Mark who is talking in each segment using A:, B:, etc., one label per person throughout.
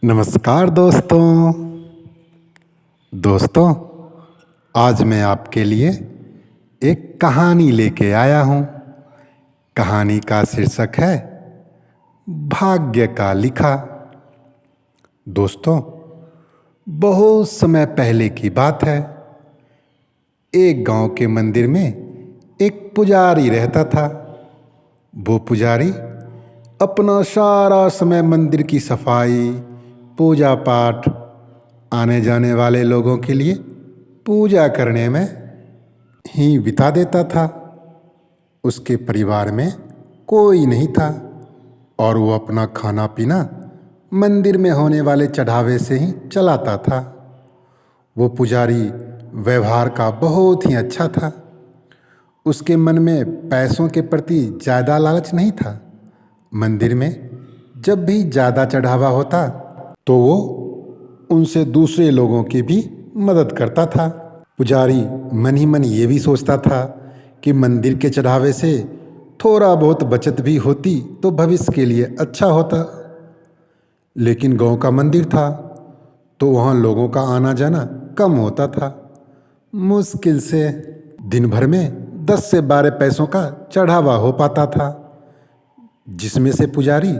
A: नमस्कार दोस्तों आज मैं आपके लिए एक कहानी लेके आया हूँ। कहानी का शीर्षक है भाग्य का लिखा। दोस्तों, बहुत समय पहले की बात है। एक गांव के मंदिर में एक पुजारी रहता था। वो पुजारी अपना सारा समय मंदिर की सफाई, पूजा पाठ, आने जाने वाले लोगों के लिए पूजा करने में ही बिता देता था। उसके परिवार में कोई नहीं था और वो अपना खाना पीना मंदिर में होने वाले चढ़ावे से ही चलाता था। वो पुजारी व्यवहार का बहुत ही अच्छा था। उसके मन में पैसों के प्रति ज़्यादा लालच नहीं था। मंदिर में जब भी ज़्यादा चढ़ावा होता तो वो उनसे दूसरे लोगों की भी मदद करता था। पुजारी मन ही मन ये भी सोचता था कि मंदिर के चढ़ावे से थोड़ा बहुत बचत भी होती तो भविष्य के लिए अच्छा होता। लेकिन गांव का मंदिर था तो वहाँ लोगों का आना जाना कम होता था। मुश्किल से दिन भर में 10 से 12 पैसों का चढ़ावा हो पाता था, जिसमें से पुजारी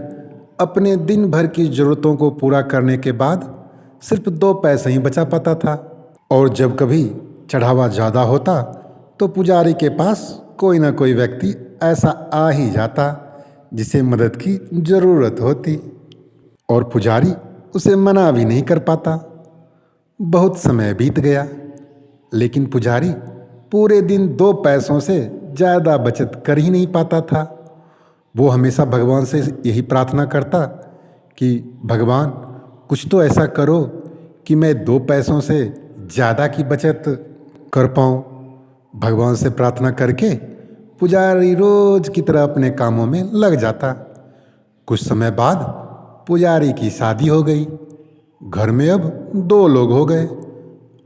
A: अपने दिन भर की ज़रूरतों को पूरा करने के बाद सिर्फ 2 पैसे ही बचा पाता था। और जब कभी चढ़ावा ज़्यादा होता तो पुजारी के पास कोई ना कोई व्यक्ति ऐसा आ ही जाता जिसे मदद की ज़रूरत होती और पुजारी उसे मना भी नहीं कर पाता। बहुत समय बीत गया, लेकिन पुजारी पूरे दिन 2 पैसों से ज़्यादा बचत कर ही नहीं पाता था। वो हमेशा भगवान से यही प्रार्थना करता कि भगवान कुछ तो ऐसा करो कि मैं 2 पैसों से ज़्यादा की बचत कर पाऊँ। भगवान से प्रार्थना करके पुजारी रोज़ की तरह अपने कामों में लग जाता। कुछ समय बाद पुजारी की शादी हो गई। घर में अब 2 लोग हो गए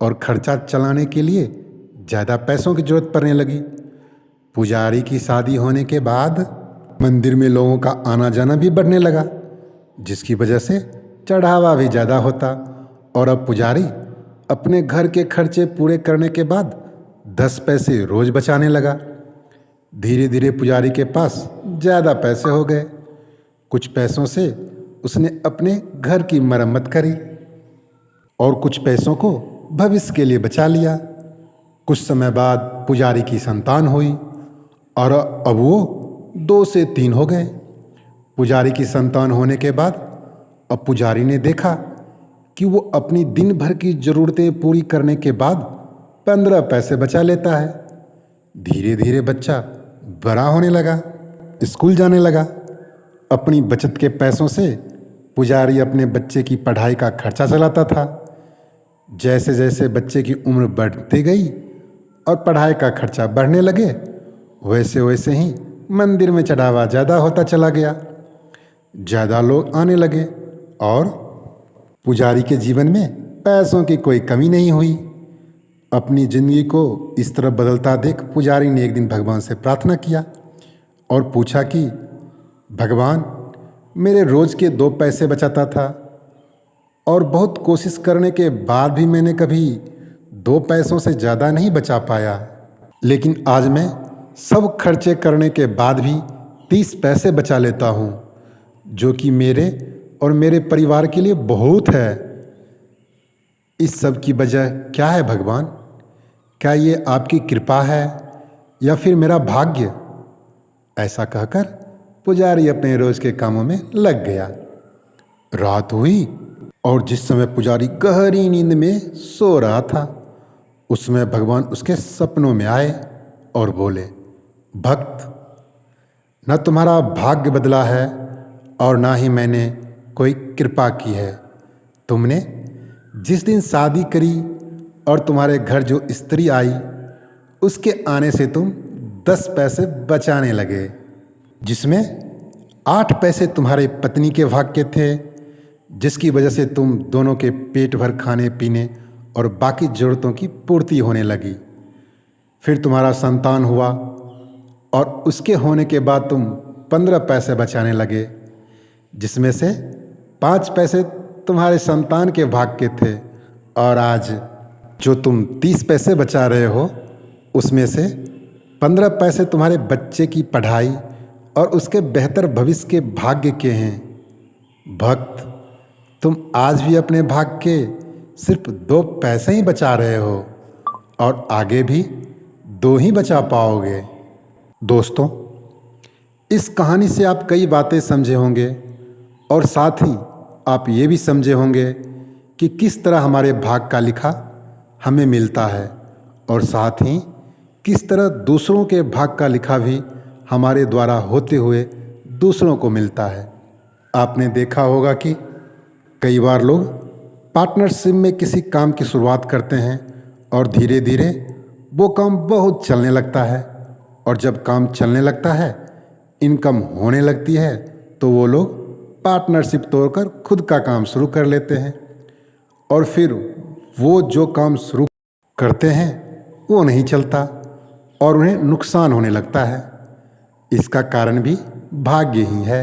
A: और खर्चा चलाने के लिए ज़्यादा पैसों की जरूरत पड़ने लगी। पुजारी की शादी होने के बाद मंदिर में लोगों का आना जाना भी बढ़ने लगा, जिसकी वजह से चढ़ावा भी ज़्यादा होता। और अब पुजारी अपने घर के खर्चे पूरे करने के बाद 10 पैसे रोज़ बचाने लगा। धीरे धीरे पुजारी के पास ज़्यादा पैसे हो गए। कुछ पैसों से उसने अपने घर की मरम्मत करी और कुछ पैसों को भविष्य के लिए बचा लिया। कुछ समय बाद पुजारी की संतान हुई और अब वो 2 से 3 हो गए। पुजारी की संतान होने के बाद अब पुजारी ने देखा कि वो अपनी दिन भर की ज़रूरतें पूरी करने के बाद 15 पैसे बचा लेता है। धीरे धीरे बच्चा बड़ा होने लगा, स्कूल जाने लगा। अपनी बचत के पैसों से पुजारी अपने बच्चे की पढ़ाई का खर्चा चलाता था। जैसे जैसे बच्चे की उम्र बढ़ती गई और पढ़ाई का खर्चा बढ़ने लगे, वैसे वैसे ही मंदिर में चढ़ावा ज़्यादा होता चला गया। ज़्यादा लोग आने लगे और पुजारी के जीवन में पैसों की कोई कमी नहीं हुई। अपनी ज़िंदगी को इस तरह बदलता देख पुजारी ने एक दिन भगवान से प्रार्थना किया और पूछा कि भगवान, मेरे रोज़ के 2 पैसे बचाता था और बहुत कोशिश करने के बाद भी मैंने कभी 2 पैसों से ज़्यादा नहीं बचा पाया, लेकिन आज मैं सब खर्चे करने के बाद भी 30 पैसे बचा लेता हूँ, जो कि मेरे और मेरे परिवार के लिए बहुत है। इस सब की वजह क्या है भगवान? क्या ये आपकी कृपा है या फिर मेरा भाग्य? ऐसा कहकर पुजारी अपने रोज़ के कामों में लग गया। रात हुई और जिस समय पुजारी गहरी नींद में सो रहा था, उस समय भगवान उसके सपनों में आए और बोले, भक्त, न तुम्हारा भाग्य बदला है और ना ही मैंने कोई कृपा की है। तुमने जिस दिन शादी करी और तुम्हारे घर जो स्त्री आई, उसके आने से तुम 10 पैसे बचाने लगे, जिसमें 8 पैसे तुम्हारे पत्नी के भाग के थे, जिसकी वजह से तुम दोनों के पेट भर खाने पीने और बाकी ज़रूरतों की पूर्ति होने लगी। फिर तुम्हारा संतान हुआ और उसके होने के बाद तुम 15 पैसे बचाने लगे, जिसमें से 5 पैसे तुम्हारे संतान के भाग के थे और आज जो तुम 30 पैसे बचा रहे हो उसमें से 15 पैसे तुम्हारे बच्चे की पढ़ाई और उसके बेहतर भविष्य के भाग्य के हैं। भक्त, तुम आज भी अपने भाग के सिर्फ 2 पैसे ही बचा रहे हो और आगे भी 2 ही बचा पाओगे। दोस्तों, इस कहानी से आप कई बातें समझे होंगे और साथ ही आप ये भी समझे होंगे कि किस तरह हमारे भाग का लिखा हमें मिलता है और साथ ही किस तरह दूसरों के भाग का लिखा भी हमारे द्वारा होते हुए दूसरों को मिलता है। आपने देखा होगा कि कई बार लोग पार्टनरशिप में किसी काम की शुरुआत करते हैं और धीरे धीरे वो काम बहुत चलने लगता है और जब काम चलने लगता है, इनकम होने लगती है, तो वो लोग पार्टनरशिप तोड़कर खुद का काम शुरू कर लेते हैं और फिर वो जो काम शुरू करते हैं वो नहीं चलता और उन्हें नुकसान होने लगता है। इसका कारण भी भाग्य ही है।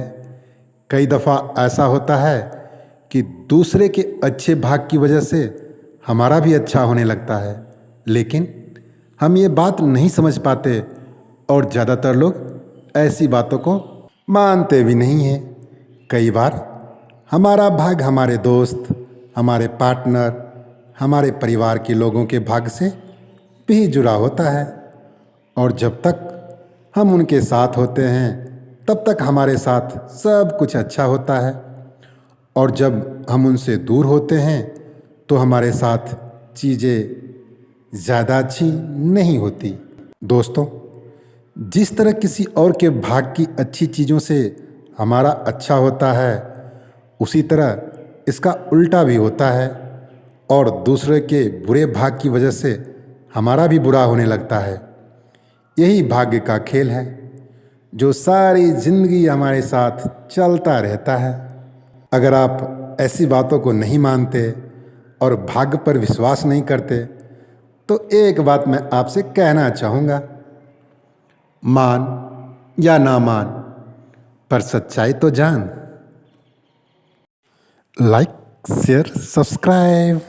A: कई दफ़ा ऐसा होता है कि दूसरे के अच्छे भाग की वजह से हमारा भी अच्छा होने लगता है, लेकिन हम ये बात नहीं समझ पाते और ज़्यादातर लोग ऐसी बातों को मानते भी नहीं हैं। कई बार हमारा भाग हमारे दोस्त, हमारे पार्टनर, हमारे परिवार के लोगों के भाग से भी जुड़ा होता है और जब तक हम उनके साथ होते हैं तब तक हमारे साथ सब कुछ अच्छा होता है और जब हम उनसे दूर होते हैं तो हमारे साथ चीज़ें ज़्यादा अच्छी नहीं होती। दोस्तों, जिस तरह किसी और के भाग की अच्छी चीज़ों से हमारा अच्छा होता है, उसी तरह इसका उल्टा भी होता है और दूसरे के बुरे भाग की वजह से हमारा भी बुरा होने लगता है। यही भाग्य का खेल है जो सारी ज़िंदगी हमारे साथ चलता रहता है। अगर आप ऐसी बातों को नहीं मानते और भाग्य पर विश्वास नहीं करते तो एक बात मैं आपसे कहना चाहूँगा, मान या ना मान पर सच्चाई तो जान। Like, share, subscribe.